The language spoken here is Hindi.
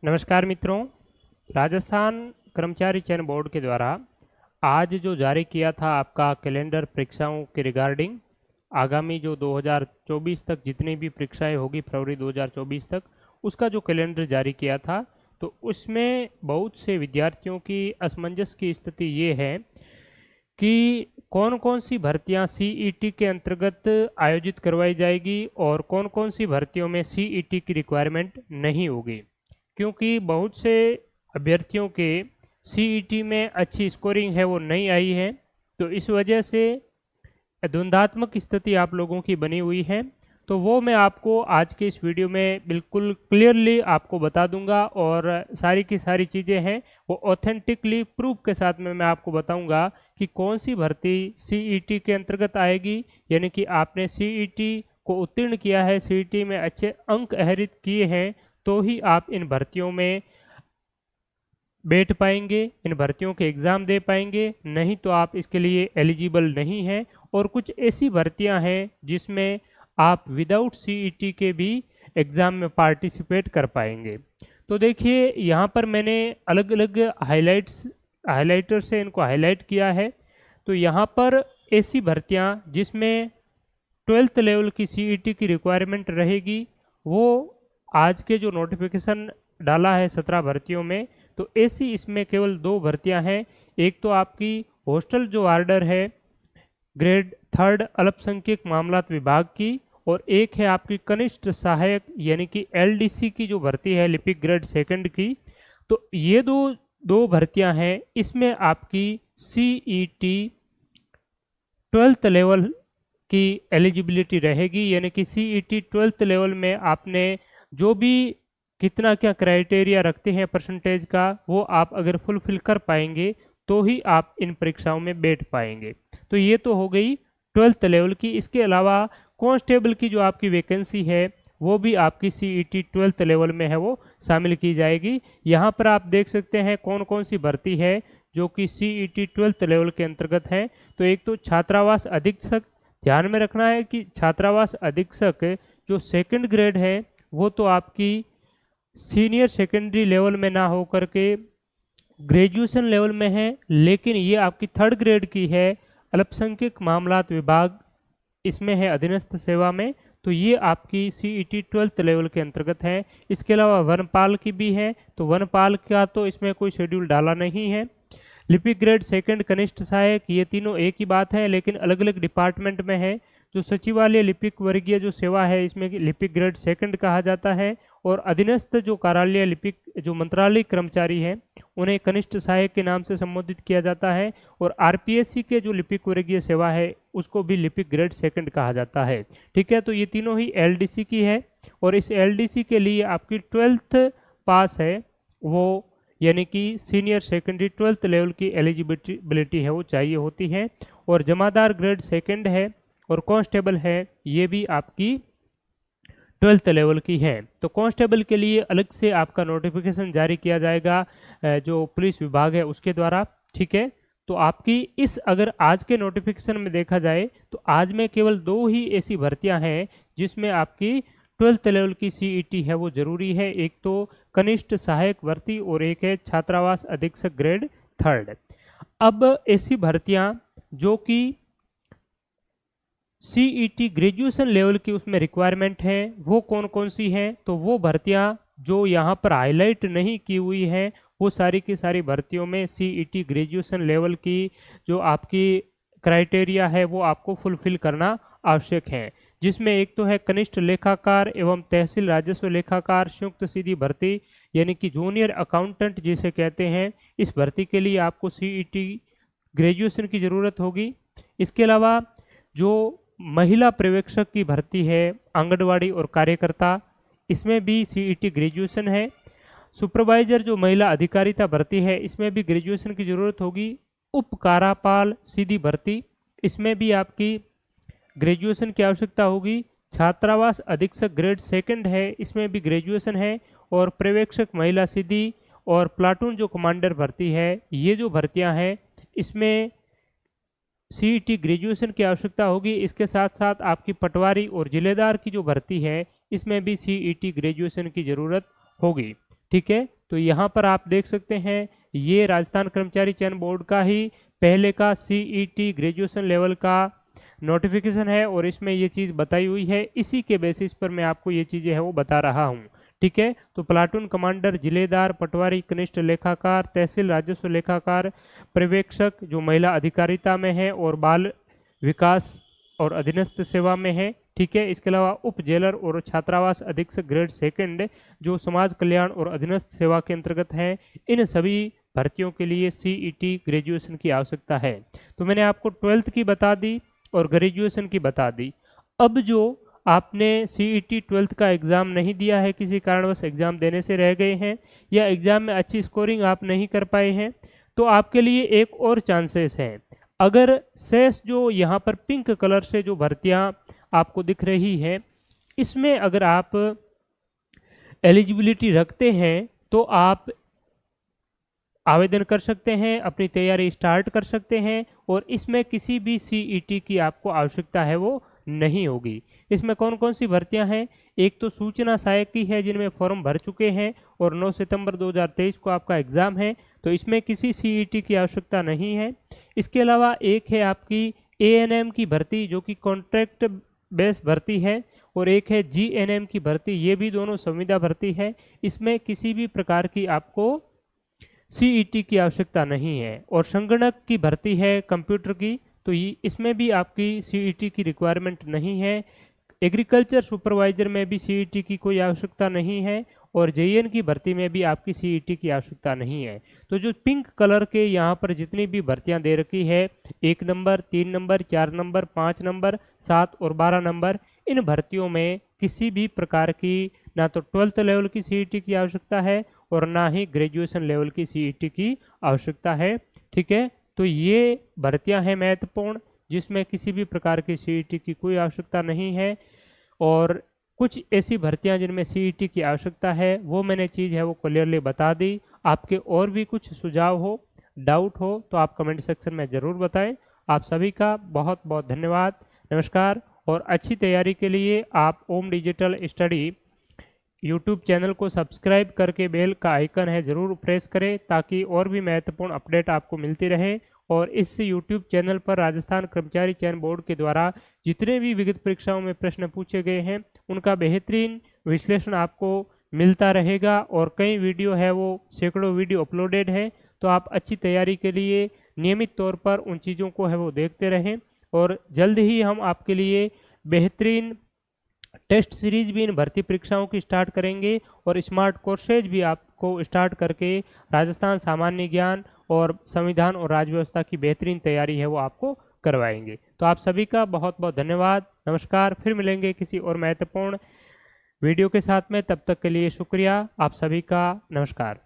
नमस्कार मित्रों। राजस्थान कर्मचारी चयन बोर्ड के द्वारा आज जो जारी किया था आपका कैलेंडर परीक्षाओं के रिगार्डिंग आगामी जो 2024 तक जितनी भी परीक्षाएं होगी फरवरी 2024 तक उसका जो कैलेंडर जारी किया था, तो उसमें बहुत से विद्यार्थियों की असमंजस की स्थिति ये है कि कौन कौन सी भर्तियां सीईटी के अंतर्गत आयोजित करवाई जाएगी और कौन कौन सी भर्तियों में सीईटी की रिक्वायरमेंट नहीं होगी। क्योंकि बहुत से अभ्यर्थियों के सीईटी में अच्छी स्कोरिंग है वो नहीं आई है, तो इस वजह से द्वंद्वात्मक स्थिति आप लोगों की बनी हुई है। तो वो मैं आपको आज के इस वीडियो में बिल्कुल क्लियरली आपको बता दूंगा और सारी की सारी चीज़ें हैं वो ऑथेंटिकली प्रूफ के साथ में मैं आपको बताऊंगा कि कौन सी भर्ती सीईटी के अंतर्गत आएगी, यानी कि आपने सीईटी को उत्तीर्ण किया है, सीईटी में अच्छे अंक आहरित किए हैं तो ही आप इन भर्तियों में बैठ पाएंगे, इन भर्तियों के एग्ज़ाम दे पाएंगे, नहीं तो आप इसके लिए एलिजिबल नहीं हैं। और कुछ ऐसी भर्तियां हैं जिसमें आप विदाउट सीईटी के भी एग्ज़ाम में पार्टिसिपेट कर पाएंगे। तो देखिए यहाँ पर मैंने अलग अलग हाइलाइटर से इनको हाईलाइट किया है। तो यहाँ पर ऐसी भर्तियां जिसमें 12th लेवल की सीईटी की रिक्वायरमेंट रहेगी, वो आज के जो नोटिफिकेशन डाला है 17 भर्तियों में, तो ऐसी इसमें केवल 2 भर्तियां हैं। एक तो आपकी हॉस्टल जो ऑर्डर है ग्रेड 3 अल्पसंख्यक मामलात विभाग की, और एक है आपकी कनिष्ठ सहायक यानी कि एलडीसी की जो भर्ती है लिपिक ग्रेड 2 की। तो ये दो भर्तियां हैं, इसमें आपकी सीईटी 12th लेवल की एलिजिबिलिटी रहेगी, यानी कि सीईटी 12th लेवल में आपने जो भी कितना क्या क्राइटेरिया रखते हैं परसेंटेज का, वो आप अगर फुलफिल कर पाएंगे तो ही आप इन परीक्षाओं में बैठ पाएंगे। तो ये तो हो गई 12th लेवल की। इसके अलावा कांस्टेबल की जो आपकी वैकेंसी है वो भी आपकी सीईटी 12th लेवल में है, वो शामिल की जाएगी। यहाँ पर आप देख सकते हैं कौन कौन सी भर्ती है जो कि सीईटी 12th लेवल के अंतर्गत है। तो एक तो छात्रावास अधीक्षक, ध्यान में रखना है कि छात्रावास अधीक्षक जो 2nd ग्रेड है वो तो आपकी सीनियर सेकेंडरी लेवल में ना हो करके ग्रेजुएशन लेवल में है, लेकिन ये आपकी 3rd ग्रेड की है, अल्पसंख्यक मामलात विभाग इसमें है अधीनस्थ सेवा में। तो ये आपकी सीईटी 12th लेवल के अंतर्गत है। इसके अलावा वनपाल की भी है, तो वनपाल का तो इसमें कोई शेड्यूल डाला नहीं है। लिपिक ग्रेड 2 कनिष्ठ सहायक, ये तीनों एक ही बात है लेकिन अलग अलग डिपार्टमेंट में है। जो सचिवालय लिपिक वर्गीय जो सेवा है इसमें लिपिक ग्रेड 2 कहा जाता है, और अधीनस्थ जो कार्यालय लिपिक जो मंत्रालय कर्मचारी हैं उन्हें कनिष्ठ सहायक के नाम से संबोधित किया जाता है, और आरपीएससी के जो लिपिक वर्गीय सेवा है उसको भी लिपिक ग्रेड 2 कहा जाता है। ठीक है, तो ये तीनों ही एलडीसी की है, और इस एलडीसी के लिए आपकी 12th पास है वो, यानी कि सीनियर सेकेंडरी 12th लेवल की एलिजिबिलिटी है वो चाहिए होती है। और जमादार ग्रेड 2 है और कांस्टेबल है, ये भी आपकी 12th लेवल की है। तो कांस्टेबल के लिए अलग से आपका नोटिफिकेशन जारी किया जाएगा जो पुलिस विभाग है उसके द्वारा। ठीक है, तो आपकी इस अगर आज के नोटिफिकेशन में देखा जाए तो आज में केवल 2 ही ऐसी भर्तियां हैं जिसमें आपकी 12th लेवल की सीईटी है वो जरूरी है। एक तो कनिष्ठ सहायक भर्ती और एक है छात्रावास अधीक्षक ग्रेड 3। अब ऐसी भर्तियां जो कि सीईटी ग्रेजुएशन लेवल की उसमें रिक्वायरमेंट है वो कौन कौन सी हैं, तो वो भर्तियां जो यहाँ पर हाईलाइट नहीं की हुई हैं वो सारी की सारी भर्तियों में सीईटी ग्रेजुएशन लेवल की जो आपकी क्राइटेरिया है वो आपको फुलफिल करना आवश्यक है। जिसमें एक तो है कनिष्ठ लेखाकार एवं तहसील राजस्व लेखाकार संयुक्त सीधी भर्ती, यानी कि जूनियर अकाउंटेंट जिसे कहते हैं। इस भर्ती के लिए आपको सीईटी ग्रेजुएशन की ज़रूरत होगी। इसके अलावा जो महिला पर्यवेक्षक की भर्ती है आंगनवाड़ी और कार्यकर्ता, इसमें भी सीईटी ग्रेजुएशन है। सुपरवाइजर जो महिला अधिकारिता भर्ती है इसमें भी ग्रेजुएशन की ज़रूरत होगी। उप कारापाल सीधी भर्ती, इसमें भी आपकी ग्रेजुएशन की आवश्यकता होगी। छात्रावास अधीक्षक ग्रेड 2 है, इसमें भी ग्रेजुएशन है। और पर्यवेक्षक महिला सीधी और प्लाटून जो कमांडर भर्ती है, ये जो भर्तियां हैं इसमें सीईटी ग्रेजुएशन की आवश्यकता होगी। इसके साथ साथ आपकी पटवारी और जिलेदार की जो भर्ती है इसमें भी सीईटी ग्रेजुएशन की ज़रूरत होगी। ठीक है, तो यहाँ पर आप देख सकते हैं ये राजस्थान कर्मचारी चयन बोर्ड का ही पहले का सीईटी ग्रेजुएशन लेवल का नोटिफिकेशन है और इसमें ये चीज़ बताई हुई है। इसी के बेसिस पर मैं आपको ये चीज़ें है वो बता रहा हूँ। ठीक है, तो प्लाटून कमांडर, जिलेदार, पटवारी, कनिष्ठ लेखाकार, तहसील राजस्व लेखाकार, पर्यवेक्षक जो महिला अधिकारिता में है और बाल विकास और अधीनस्थ सेवा में है। ठीक है, इसके अलावा उप जेलर और छात्रावास अधीक्षक ग्रेड सेकंड जो समाज कल्याण और अधीनस्थ सेवा के अंतर्गत है। इन सभी भर्तियों के लिए सीईटी ग्रेजुएशन की आवश्यकता है। तो मैंने आपको 12th की बता दी और ग्रेजुएशन की बता दी। अब जो आपने सीईटी 12th का एग्ज़ाम नहीं दिया है, किसी कारणवश एग्ज़ाम देने से रह गए हैं या एग्ज़ाम में अच्छी स्कोरिंग आप नहीं कर पाए हैं, तो आपके लिए एक और चांसेस है। अगर शेष जो यहाँ पर पिंक कलर से जो भर्तियाँ आपको दिख रही है, इसमें अगर आप एलिजिबिलिटी रखते हैं तो आप आवेदन कर सकते हैं, अपनी तैयारी स्टार्ट कर सकते हैं और इसमें किसी भी सीईटी की आपको आवश्यकता है वो नहीं होगी। इसमें कौन कौन सी भर्तियां हैं? एक तो सूचना सहायक की है जिनमें फॉर्म भर चुके हैं और 9 सितंबर 2023 को आपका एग्ज़ाम है, तो इसमें किसी सीईटी की आवश्यकता नहीं है। इसके अलावा एक है आपकी एएनएम की भर्ती जो कि कॉन्ट्रैक्ट बेस भर्ती है और एक है जीएनएम की भर्ती, ये भी दोनों संविदा भर्ती है। इसमें किसी भी प्रकार की आपको सीईटी की आवश्यकता नहीं है। और संगणक की भर्ती है कंप्यूटर की, तो इसमें भी आपकी सीईटी की रिक्वायरमेंट नहीं है। एग्रीकल्चर सुपरवाइजर में भी सीईटी की कोई आवश्यकता नहीं है और जेईएन की भर्ती में भी आपकी सीईटी की आवश्यकता नहीं है। तो जो पिंक कलर के यहाँ पर जितनी भी भर्तियाँ दे रखी है, 1 नंबर, 3 नंबर, 4 नंबर, 5 नंबर, 7 और 12 नंबर, इन भर्तियों में किसी भी प्रकार की ना तो 12th लेवल की सीईटी की आवश्यकता है और ना ही ग्रेजुएशन लेवल की सीईटी की आवश्यकता है। ठीक है, तो ये भर्तियां हैं महत्वपूर्ण जिसमें किसी भी प्रकार की सीईटी की कोई आवश्यकता नहीं है। और कुछ ऐसी भर्तियां जिनमें सीईटी की आवश्यकता है वो मैंने चीज़ है वो क्लियरली बता दी। आपके और भी कुछ सुझाव हो, डाउट हो तो आप कमेंट सेक्शन में ज़रूर बताएं। आप सभी का बहुत बहुत धन्यवाद, नमस्कार। और अच्छी तैयारी के लिए आप ओम डिजिटल स्टडी यूट्यूब चैनल को सब्सक्राइब करके बेल का आइकन है ज़रूर प्रेस करें ताकि और भी महत्वपूर्ण अपडेट आपको मिलती रहे। और इस यूट्यूब चैनल पर राजस्थान कर्मचारी चयन बोर्ड के द्वारा जितने भी विगत परीक्षाओं में प्रश्न पूछे गए हैं उनका बेहतरीन विश्लेषण आपको मिलता रहेगा और कई वीडियो है वो सैकड़ों वीडियो अपलोडेड है। तो आप अच्छी तैयारी के लिए नियमित तौर पर उन चीज़ों को है वो देखते रहें और जल्द ही हम आपके लिए बेहतरीन टेस्ट सीरीज भी इन भर्ती परीक्षाओं की स्टार्ट करेंगे और स्मार्ट कोर्सेज भी आपको स्टार्ट करके राजस्थान सामान्य ज्ञान और संविधान और राज्य व्यवस्था की बेहतरीन तैयारी है वो आपको करवाएंगे। तो आप सभी का बहुत बहुत धन्यवाद, नमस्कार। फिर मिलेंगे किसी और महत्वपूर्ण वीडियो के साथ में, तब तक के लिए शुक्रिया। आप सभी का नमस्कार।